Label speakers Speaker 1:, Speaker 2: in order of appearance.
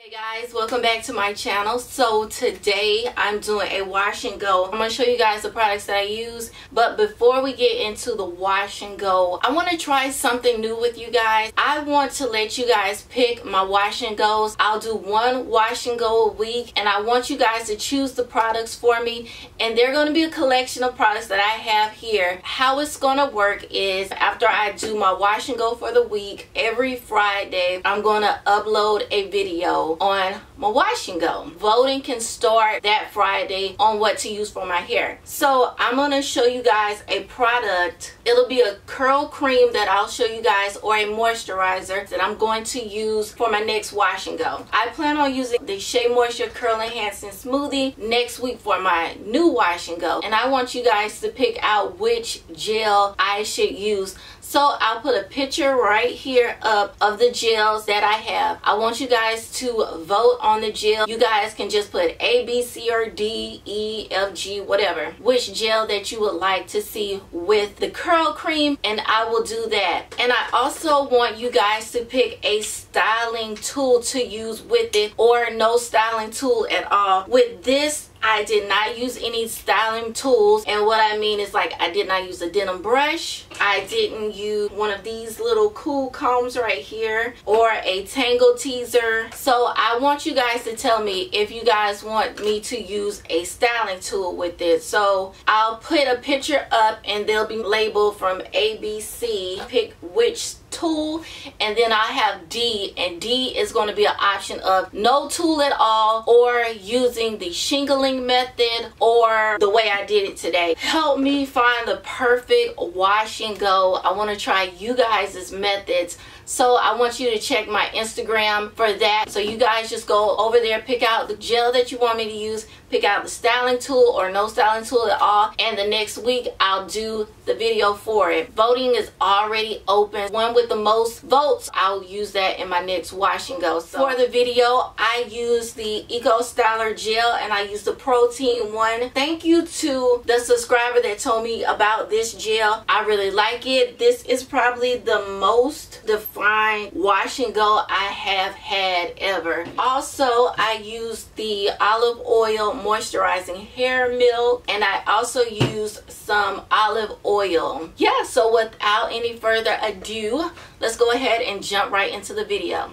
Speaker 1: Hey guys, welcome back to my channel. So today I'm doing a wash and go. I'm going to show you guys the products that I use, but before we get into the wash and go, I want to try something new with you guys. I want to let you guys pick my wash and goes. I'll do one wash and go a week, and I want you guys to choose the products for me, and they're going to be a collection of products that I have here. How it's going to work is after I do my wash and go for the week, every Friday I'm going to upload a video on my wash and go. Voting can start that Friday on what to use for my hair. So I'm going to show you guys a product. It'll be a curl cream that I'll show you guys, or a moisturizer that I'm going to use for my next wash and go. I plan on using the Shea Moisture Curl Enhancing Smoothie next week for my new wash and go, and I want you guys to pick out which gel I should use. So I'll put a picture right here up of the gels that I have. I want you guys to vote on the gel. You guys can just put A, B, C, or D, E, F, G, whatever. Which gel that you would like to see with the curl cream, and I will do that. And I also want you guys to pick a styling tool to use with it, or no styling tool at all. With this, I did not use any styling tools, and what I mean is, like, I did not use a denim brush. I didn't use one of these little cool combs right here, or a tangle teaser. So I want you guys to tell me if you guys want me to use a styling tool with this. So I'll put a picture up, and they'll be labeled from A, B, C. Pick which tool, and then I have D, and D is going to be an option of no tool at all, or using the shingling method, or the way I did it today. Help me find the perfect wash and go. I want to try you guys' methods, so I want you to check my Instagram for that. So you guys just go over there, pick out the gel that you want me to use, pick out the styling tool or no styling tool at all, and the next week I'll do the video for it. Voting is already open. One with the most votes, I'll use that in my next wash and go. So for the video, I use the Eco Styler gel, and I use the protein one. Thank you to the subscriber that told me about this gel. I really like it. This is probably the most defined wash and go I have had ever. Also, I use the olive oil moisturizing hair milk, and I also use some olive oil. Yeah, so without any further ado, let's go ahead and jump right into the video.